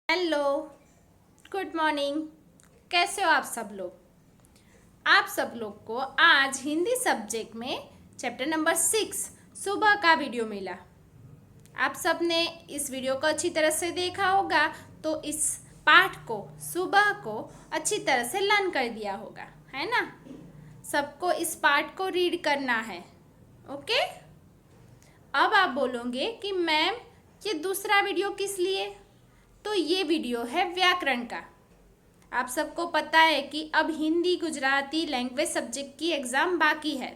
Hello, good morning. कैसे हो आप सब लोग? आप सब लोग को आज हिंदी सब्जेक्ट में चैप्टर नंबर 6 सुबह का वीडियो मिला। आप सब ने इस वीडियो को अच्छी तरह से देखा होगा, तो इस पाठ को सुबह को अच्छी तरह से लर्न कर दिया होगा, है ना? सबको इस पाठ को रीड करना है। ओके? अब आप बोलोगे कि मैम ये दूसरा वीडियो किस लिए? तो ये वीडियो है व्याकरण का। आप सबको पता है कि अब हिंदी गुजराती लैंग्वेज सब्जेक्ट की एग्ज़ाम बाकी है।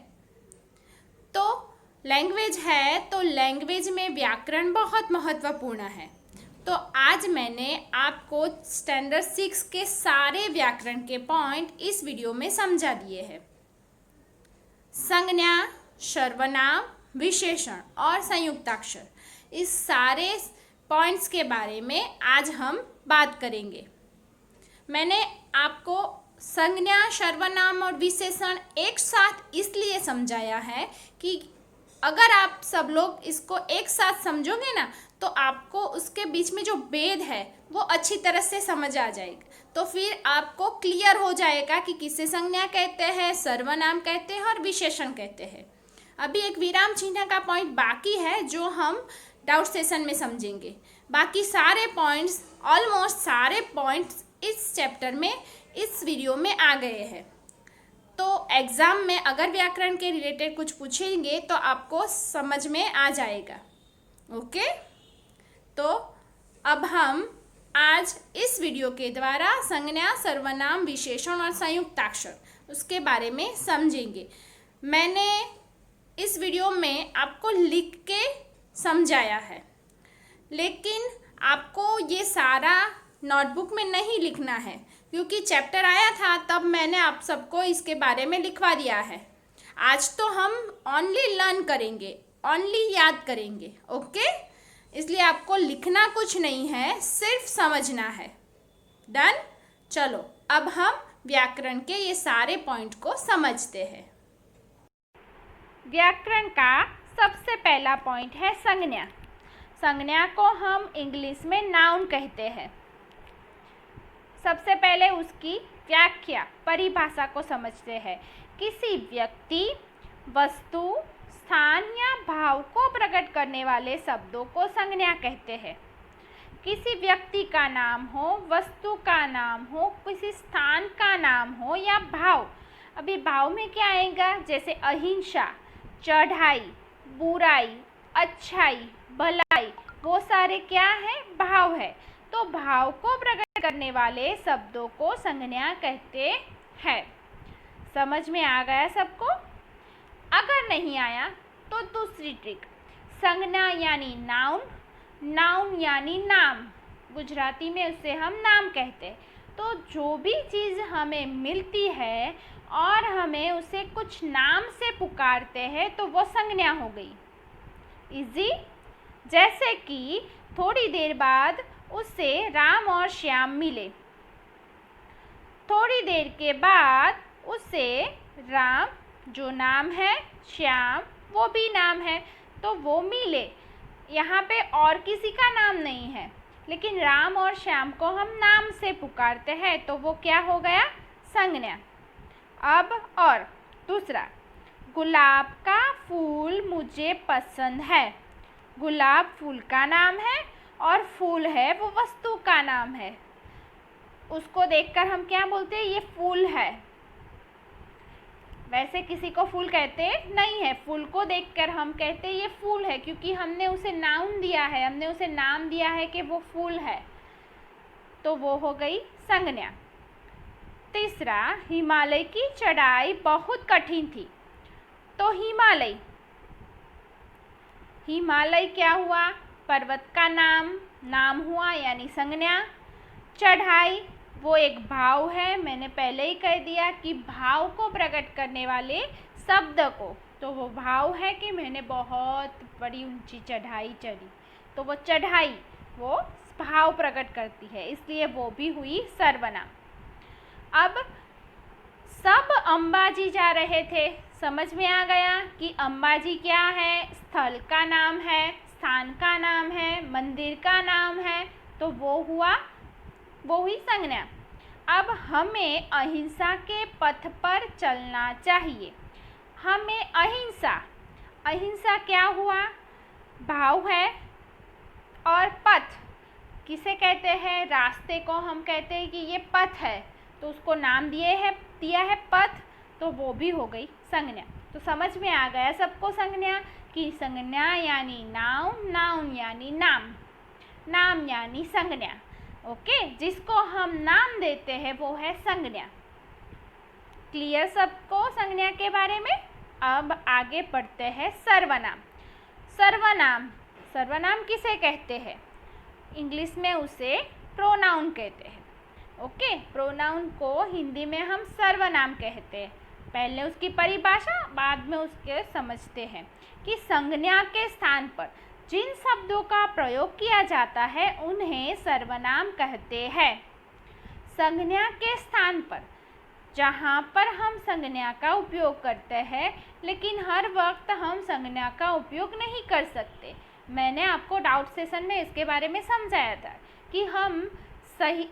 तो लैंग्वेज है तो लैंग्वेज में व्याकरण बहुत महत्वपूर्ण है। तो आज मैंने आपको स्टैंडर्ड 6 के सारे व्याकरण के पॉइंट इस वीडियो में समझा दिए हैं। संज्ञा, सर्वनाम, विशेषण और संयुक्ताक्षर, इस सारे पॉइंट्स के बारे में आज हम बात करेंगे। मैंने आपको संज्ञा, सर्वनाम और विशेषण एक साथ इसलिए समझाया है कि अगर आप सब लोग इसको एक साथ समझोगे ना, तो आपको उसके बीच में जो भेद है वो अच्छी तरह से समझ आ जाएगा। तो फिर आपको क्लियर हो जाएगा कि किसे संज्ञा कहते हैं, सर्वनाम कहते हैं और विशेषण कहते हैं। अभी एक विराम चिन्ह का पॉइंट बाकी है जो हम डाउट सेशन में समझेंगे। बाकी सारे पॉइंट्स, ऑलमोस्ट सारे पॉइंट्स इस चैप्टर में, इस वीडियो में आ गए हैं। तो एग्ज़ाम में अगर व्याकरण के रिलेटेड कुछ पूछेंगे तो आपको समझ में आ जाएगा। ओके? तो अब हम आज इस वीडियो के द्वारा संज्ञा, सर्वनाम, विशेषण और संयुक्ताक्षर उसके बारे में समझेंगे। मैंने इस वीडियो में आपको लिख के समझाया है, लेकिन आपको ये सारा नोटबुक में नहीं लिखना है, क्योंकि चैप्टर आया था तब मैंने आप सबको इसके बारे में लिखवा दिया है। आज तो हम ओनली लर्न करेंगे, ओनली याद करेंगे। ओके? इसलिए आपको लिखना कुछ नहीं है, सिर्फ समझना है। डन? चलो अब हम व्याकरण के ये सारे पॉइंट को समझते हैं। व्याकरण का सबसे पहला पॉइंट है संज्ञा। संज्ञा को हम इंग्लिश में नाउन कहते हैं। सबसे पहले उसकी व्याख्या, परिभाषा को समझते हैं। किसी व्यक्ति, वस्तु, स्थान या भाव को प्रकट करने वाले शब्दों को संज्ञा कहते हैं। किसी व्यक्ति का नाम हो, वस्तु का नाम हो, किसी स्थान का नाम हो या भाव। अभी भाव में क्या आएगा? जैसे अहिंसा, चढ़ाई, बुराई, अच्छाई, भलाई, वो सारे क्या है? भाव है। तो भाव को प्रकट करने वाले शब्दों को संज्ञा कहते हैं। समझ में आ गया सबको? अगर नहीं आया तो दूसरी ट्रिक, संज्ञा यानी नाउन, नाउन यानी नाम। गुजराती में उसे हम नाम कहते हैं। तो जो भी चीज़ हमें मिलती है और हमें उसे कुछ नाम से पुकारते हैं तो वो संज्ञा हो गई। इजी? जैसे कि थोड़ी देर बाद उसे राम और श्याम मिले। थोड़ी देर के बाद उसे राम जो नाम है, श्याम वो भी नाम है, तो वो मिले। यहाँ पे और किसी का नाम नहीं है, लेकिन राम और श्याम को हम नाम से पुकारते हैं, तो वो क्या हो गया? संज्ञा। अब और दूसरा, गुलाब का फूल मुझे पसंद है। गुलाब फूल का नाम है और फूल है वो वस्तु का नाम है। उसको देखकर हम क्या बोलते हैं? ये फूल है। वैसे किसी को फूल कहते नहीं है, फूल को देखकर हम कहते ये फूल है, क्योंकि हमने उसे नाउन दिया है, हमने उसे नाम दिया है कि वो फूल है। तो वो हो गई संज्ञा। तीसरा, हिमालय की चढ़ाई बहुत कठिन थी। तो हिमालय, हिमालय क्या हुआ? पर्वत का नाम, नाम हुआ यानी संज्ञा। चढ़ाई वो एक भाव है, मैंने पहले ही कह दिया कि भाव को प्रकट करने वाले शब्द को, तो वो भाव है कि मैंने बहुत बड़ी ऊंची चढ़ाई चढ़ी, तो वो चढ़ाई वो भाव प्रकट करती है, इसलिए वो भी हुई सर्वनाम। अब सब अंबाजी जा रहे थे। समझ में आ गया कि अंबाजी क्या है? स्थल का नाम है, स्थान का नाम है, मंदिर का नाम है, तो वो हुआ वो हुई संज्ञा। अब हमें अहिंसा के पथ पर चलना चाहिए। हमें अहिंसा क्या हुआ? भाव है। और पथ किसे कहते हैं? रास्ते को हम कहते हैं कि ये पथ है, तो उसको नाम दिया है पथ, तो वो भी हो गई संज्ञा। तो समझ में आ गया सबको संज्ञा कि संज्ञा यानी नाउन, नाउन यानी नाम, नाम यानी संज्ञा। ओके, जिसको हम नाम देते हैं वो है संज्ञा। क्लियर सबको संज्ञा के बारे में? अब आगे बढ़ते हैं सर्वनाम। सर्वनाम किसे कहते हैं? इंग्लिश में उसे प्रोनाउन कहते हैं। ओके, प्रोनाउन को हिंदी में हम सर्वनाम कहते हैं। पहले उसकी परिभाषा, बाद में उसके समझते हैं कि संज्ञा के स्थान पर जिन शब्दों का प्रयोग किया जाता है उन्हें सर्वनाम कहते हैं। संज्ञा के स्थान पर, जहाँ पर हम संज्ञा का उपयोग करते हैं, लेकिन हर वक्त हम संज्ञा का उपयोग नहीं कर सकते। मैंने आपको डाउट सेशन में इसके बारे में समझाया था कि हम सही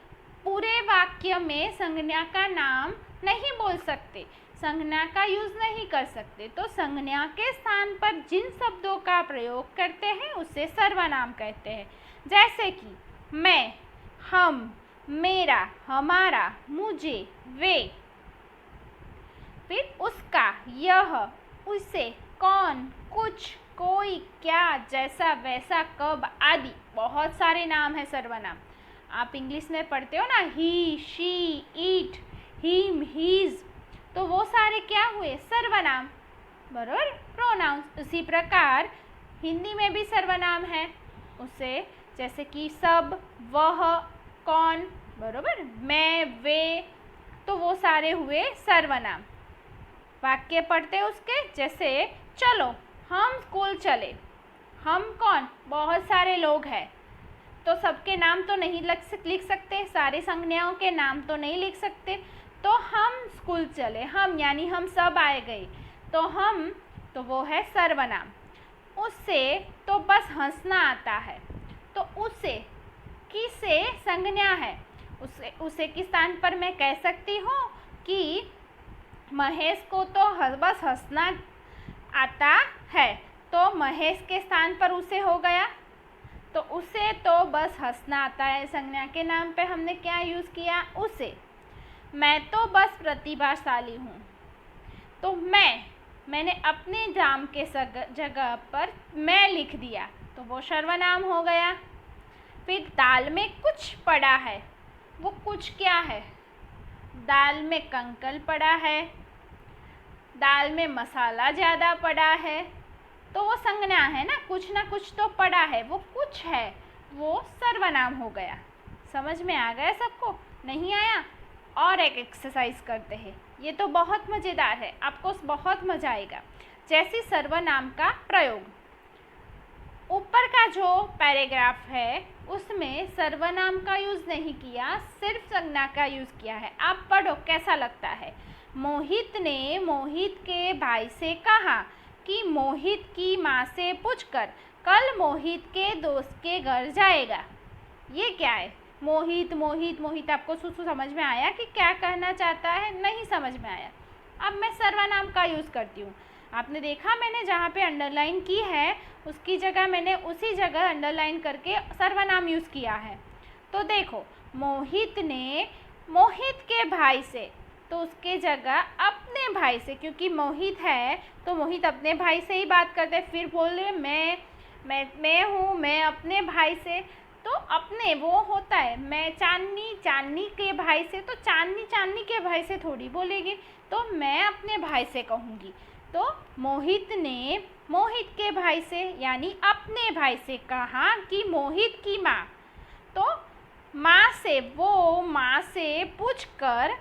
पूरे वाक्य में संज्ञा का नाम नहीं बोल सकते, संज्ञा का यूज़ नहीं कर सकते। तो संज्ञा के स्थान पर जिन शब्दों का प्रयोग करते हैं उसे सर्वनाम कहते हैं। जैसे कि मैं, हम, मेरा, हमारा, मुझे, वे। फिर उसका, यह, उसे, कौन, कुछ, कोई, क्या, जैसा, वैसा, कब आदि बहुत सारे नाम है सर्वनाम। आप इंग्लिश में पढ़ते हो ना, ही, शी, इट, हिम, हीज, तो वो सारे क्या हुए? सर्वनाम, बराबर, प्रोनाउंस। उसी प्रकार हिंदी में भी सर्वनाम है उसे, जैसे कि सब, वह, कौन, बराबर, मैं, वे, तो वो सारे हुए सर्वनाम। वाक्य पढ़ते उसके, जैसे चलो हम स्कूल चले। हम कौन? बहुत सारे लोग हैं, तो सबके नाम तो नहीं लिख सकते, सारे संज्ञाओं के नाम तो नहीं लिख सकते। तो हम स्कूल चले, हम यानी हम सब आए गए, तो हम, तो वो है सर्वनाम। उससे तो बस हंसना आता है, तो उसे, किसे संज्ञा है, उसे किस स्थान पर मैं कह सकती हूँ कि महेश को तो बस हंसना आता है, तो महेश के स्थान पर उसे हो गया। तो उसे तो बस हंसना आता है, संज्ञा के नाम पे हमने क्या यूज़ किया? उसे। मैं तो बस प्रतिभाशाली हूँ, तो मैंने अपने नाम के जगह पर मैं लिख दिया, तो वो सर्वनाम हो गया। फिर दाल में कुछ पड़ा है, वो कुछ क्या है? दाल में कंकल पड़ा है, दाल में मसाला ज़्यादा पड़ा है, तो वो संज्ञा है ना कुछ तो पड़ा है, वो कुछ है, वो सर्वनाम हो गया। समझ में आ गया सबको? नहीं आया? और एक एक्सरसाइज करते हैं, ये तो बहुत मज़ेदार है, आपको बहुत मज़ा आएगा। जैसे सर्वनाम का प्रयोग, ऊपर का जो पैराग्राफ है उसमें सर्वनाम का यूज़ नहीं किया, सिर्फ संज्ञा का यूज़ किया है। आप पढ़ो कैसा लगता है। मोहित ने मोहित के भाई से कहा कि मोहित की माँ से पूछकर कल मोहित के दोस्त के घर जाएगा। ये क्या है? मोहित मोहित मोहित, आपको समझ में आया कि क्या कहना चाहता है? नहीं समझ में आया। अब मैं सर्वनाम का यूज़ करती हूँ। आपने देखा मैंने जहाँ पे अंडरलाइन की है उसकी जगह मैंने उसी जगह अंडरलाइन करके सर्वनाम यूज़ किया है। तो देखो, मोहित ने मोहित के भाई से, तो उसके जगह अपने भाई से, क्योंकि मोहित है तो मोहित अपने भाई से ही बात करते हैं। फिर बोल रहे मैं हूँ, मैं अपने भाई से, तो अपने वो होता है। मैं चांदनी के भाई से, तो चांदनी के भाई से थोड़ी बोलेगी, तो मैं अपने भाई से कहूँगी। तो मोहित ने मोहित के भाई से यानी अपने भाई से कहा कि मोहित की माँ, तो माँ से, वो माँ से पूछकर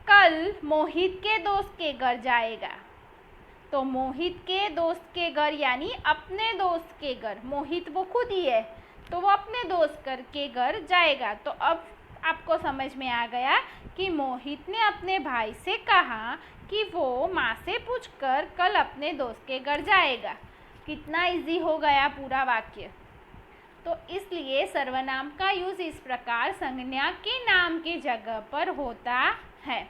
कल मोहित के दोस्त के घर जाएगा। तो मोहित के दोस्त के घर यानी अपने दोस्त के घर, मोहित वो खुद ही है तो वो अपने दोस्त के घर जाएगा। तो अब आपको समझ में आ गया कि मोहित ने अपने भाई से कहा कि वो माँ से पूछकर कल अपने दोस्त के घर जाएगा। कितना इजी हो गया पूरा वाक्य। तो इसलिए सर्वनाम का यूज इस प्रकार संज्ञा के नाम के जगह पर होता है।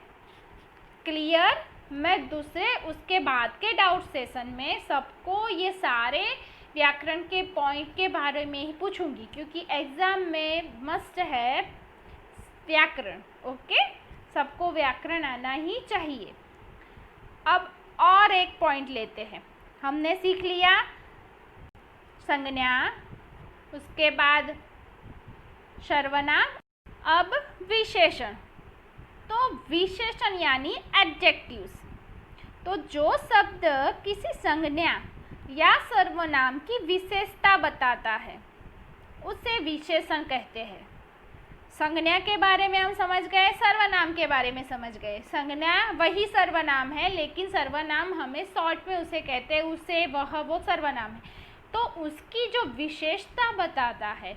क्लियर? मैं दूसरे उसके बाद के डाउट सेशन में सबको ये सारे व्याकरण के पॉइंट के बारे में ही पूछूंगी, क्योंकि एग्जाम में मस्ट है व्याकरण। ओके, सबको व्याकरण आना ही चाहिए। अब और एक पॉइंट लेते हैं। हमने सीख लिया संज्ञा, उसके बाद सर्वनाम, अब विशेषण। तो विशेषण यानी एडजेक्टिव्स। तो जो शब्द किसी संज्ञा या सर्वनाम की विशेषता बताता है उसे विशेषण कहते हैं। संज्ञा के बारे में हम समझ गए, सर्वनाम के बारे में समझ गए। संज्ञा वही सर्वनाम है, लेकिन सर्वनाम हमें शॉर्ट में उसे कहते हैं, उसे वह वो सर्वनाम है। तो उसकी जो विशेषता बताता है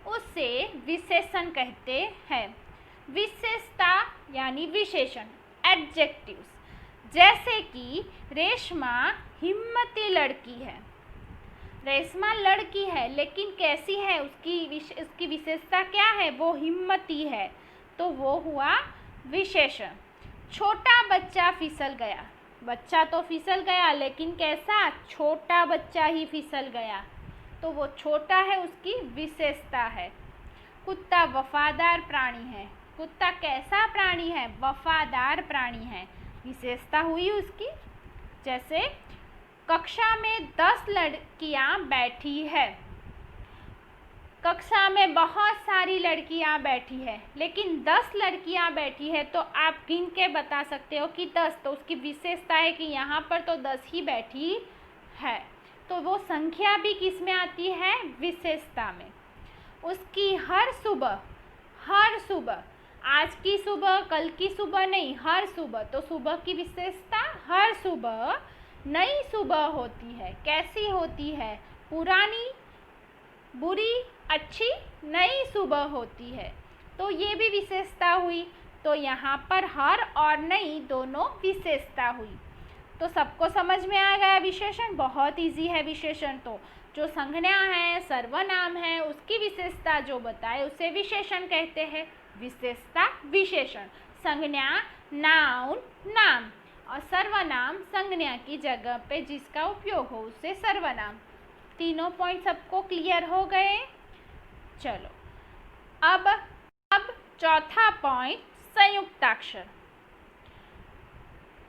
उसे विशेषण कहते हैं। विशेषता यानी विशेषण, एडजेक्टिव्स। जैसे कि रेशमा हिम्मती लड़की है। रेशमा लड़की है, लेकिन कैसी है? उसकी विशेषता क्या है? वो हिम्मती है, तो वो हुआ विशेषण। छोटा बच्चा फिसल गया। बच्चा तो फिसल गया, लेकिन कैसा? छोटा बच्चा ही फिसल गया, तो वो छोटा है, उसकी विशेषता है। कुत्ता वफादार प्राणी है। कुत्ता कैसा प्राणी है? वफादार प्राणी है, विशेषता हुई उसकी। जैसे कक्षा में 10 लड़कियां बैठी है। कक्षा में बहुत सारी लड़कियां बैठी है, लेकिन 10 लड़कियां बैठी है, तो आप गिन के बता सकते हो कि 10, तो उसकी विशेषता है कि यहाँ पर तो 10 ही बैठी है। तो वो संख्या भी किस में आती है? विशेषता में। उसकी हर सुबह, आज की सुबह, कल की सुबह नहीं, हर सुबह, तो सुबह की विशेषता हर सुबह नई सुबह होती है। कैसी होती है? पुरानी, बुरी, अच्छी, नई सुबह होती है। तो ये भी विशेषता हुई। तो यहाँ पर हर और नई दोनों विशेषता हुई। तो सबको समझ में आ गया विशेषण? बहुत इजी है विशेषण। तो जो संज्ञा है, सर्वनाम है, उसकी विशेषता जो बताए उसे विशेषण कहते हैं। विशेषता विशेषण। संज्ञा नाउन, नाम, और सर्वनाम संज्ञा की जगह पे जिसका उपयोग हो उसे सर्वनाम। तीनों पॉइंट सबको क्लियर हो गए? चलो अब चौथा पॉइंट, संयुक्ताक्षर।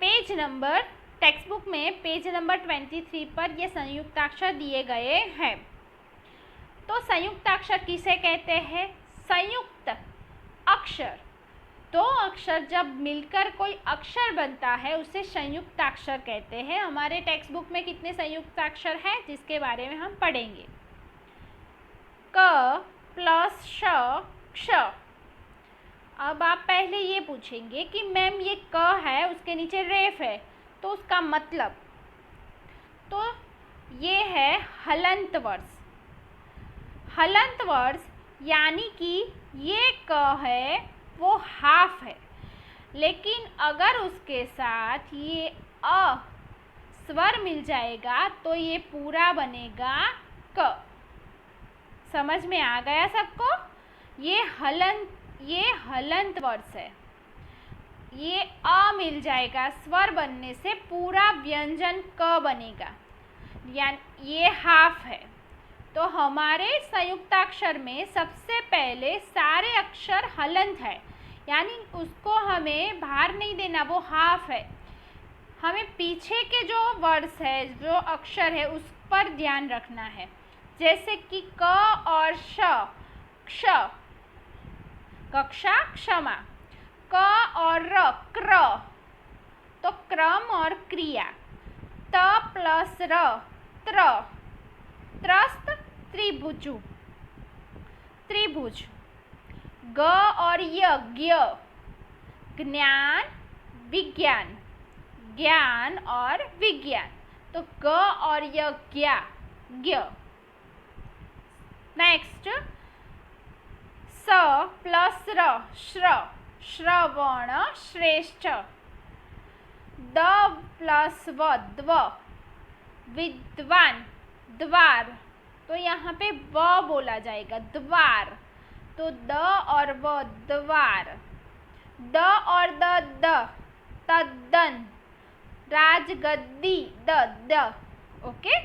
पेज नंबर, टेक्स्ट बुक में पेज नंबर 23 पर ये संयुक्ताक्षर दिए गए हैं। तो संयुक्ताक्षर किसे कहते हैं? संयुक्त अक्षर। दो अक्षर जब मिलकर कोई अक्षर बनता है उसे संयुक्ताक्षर कहते हैं। हमारे टेक्स्ट बुक में कितने संयुक्ताक्षर हैं जिसके बारे में हम पढ़ेंगे? क प्लस श, क्ष। अब आप पहले ये पूछेंगे कि मैम ये क है, उसके नीचे रेफ है, तो उसका मतलब? तो ये है हलंत वर्ष। हलंत वर्ष यानी कि ये क है वो हाफ है, लेकिन अगर उसके साथ ये अ स्वर मिल जाएगा तो ये पूरा बनेगा क। समझ में आ गया सबको? ये हलंत वर्ष है। ये अ मिल जाएगा, स्वर बनने से पूरा व्यंजन क बनेगा, यानी ये हाफ है। तो हमारे संयुक्ताक्षर में सबसे पहले सारे अक्षर हलंत है, यानी उसको हमें भार नहीं देना, वो हाफ है। हमें पीछे के जो वर्ड्स है, जो अक्षर है, उस पर ध्यान रखना है। जैसे कि क और श, क्ष, कक्षा, क्षमा। क और र, क्र, तो क्रम और क्रिया। त प्लस र, त्र, त्रस्त, त्रिभुज, त्रिभुज। ग और य, ज्ञ, ज्ञान, विज्ञान, ज्ञान और विज्ञान। तो ग और य, ज्ञा, ज्ञ। नेक्स्ट, स प्लस र, श्र, श्रवण, श्रेष्ठ। द प्लस व, द्व, विद्वान, द्वार, तो यहाँ पे व बोला जाएगा, द्वार। तो द और व, द्वार। द और द, तद्दन। राजगद्दी, द। ओके।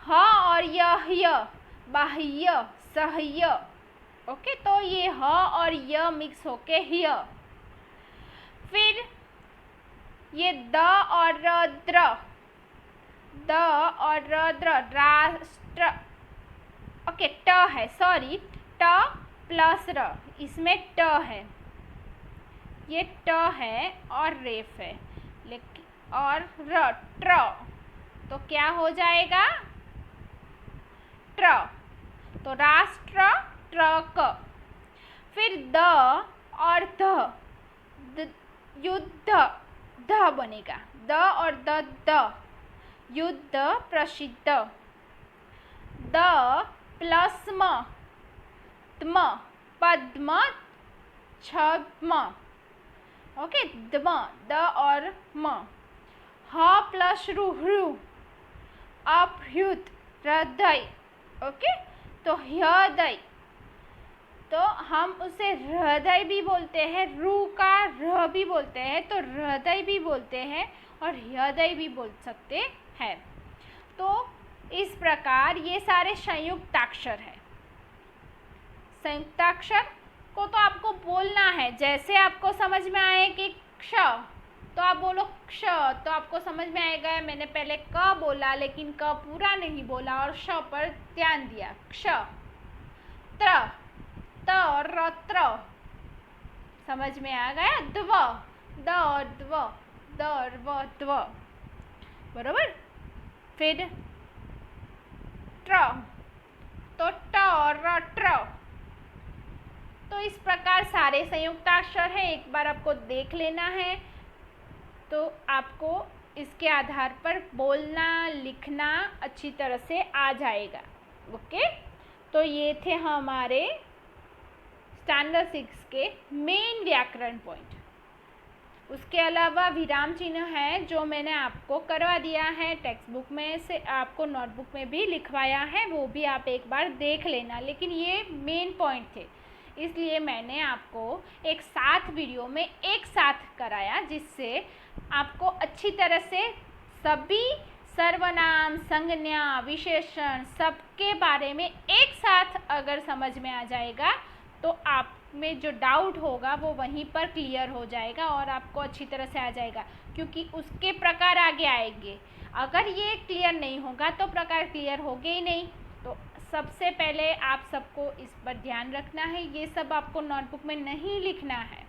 ह और य, बाह्य, सह्य। ओके, तो ये ह और य मिक्स होके ह्य। फिर ये द और द्र, द और द्र, राष्ट्र। ओके, ट है, सॉरी, ट प्लस र, इसमें ट है, ये ट है और रेफ है, लेकिन और र, ट्र, तो क्या हो जाएगा, ट्र। तो राष्ट्र, ट्रक। फिर द और ध, युद्ध, ध बनेगा, द और द, युद्ध, प्रसिद्ध। द प्लस म, द्म, पद्म, छद्म। ओके, द्म, द और म। ह प्लस रु, ह्रु, अभ्युत, हृदय। ओके, तो हृदय, तो हम उसे हृदय भी बोलते हैं, रू का र भी बोलते हैं, तो हृदय भी बोलते हैं और हृदय भी बोल सकते हैं। तो इस प्रकार ये सारे संयुक्ताक्षर है। संयुक्ताक्षर को तो आपको बोलना है, जैसे आपको समझ में आए कि क्ष, तो आप बोलो क्ष, तो आपको समझ में आएगा। मैंने पहले क बोला लेकिन क पूरा नहीं बोला और श पर ध्यान दिया। क्ष, त्र, त और त्र, समझ में आ गया। द्व, द और द्व, द और व, द्व, बरोबर। फिर ट्र, तो ट और र, ट्र। तो इस प्रकार सारे संयुक्ताक्षर हैं, एक बार आपको देख लेना है, तो आपको इसके आधार पर बोलना लिखना अच्छी तरह से आ जाएगा। ओके, तो ये थे हमारे स्टैंडर्ड 6 के मेन व्याकरण पॉइंट। उसके अलावा विराम चिन्ह है जो मैंने आपको करवा दिया है, टेक्स्ट बुक में से आपको नोटबुक में भी लिखवाया है, वो भी आप एक बार देख लेना। लेकिन ये मेन पॉइंट थे, इसलिए मैंने आपको एक साथ वीडियो में एक साथ कराया, जिससे आपको अच्छी तरह से सभी सर्वनाम, संज्ञा, विशेषण सबके बारे में एक साथ अगर समझ में आ जाएगा तो आप में जो डाउट होगा वो वहीं पर क्लियर हो जाएगा और आपको अच्छी तरह से आ जाएगा, क्योंकि उसके प्रकार आगे आएंगे। अगर ये क्लियर नहीं होगा तो प्रकार क्लियर होंगे ही नहीं। तो सबसे पहले आप सबको इस पर ध्यान रखना है, ये सब आपको नोटबुक में नहीं लिखना है।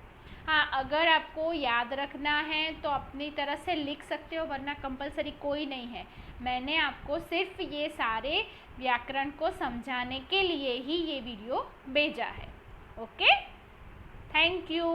हाँ, अगर आपको याद रखना है तो अपनी तरह से लिख सकते हो, वरना कंपलसरी कोई नहीं है। मैंने आपको सिर्फ ये सारे व्याकरण को समझाने के लिए ही ये वीडियो भेजा है। Okay, thank you.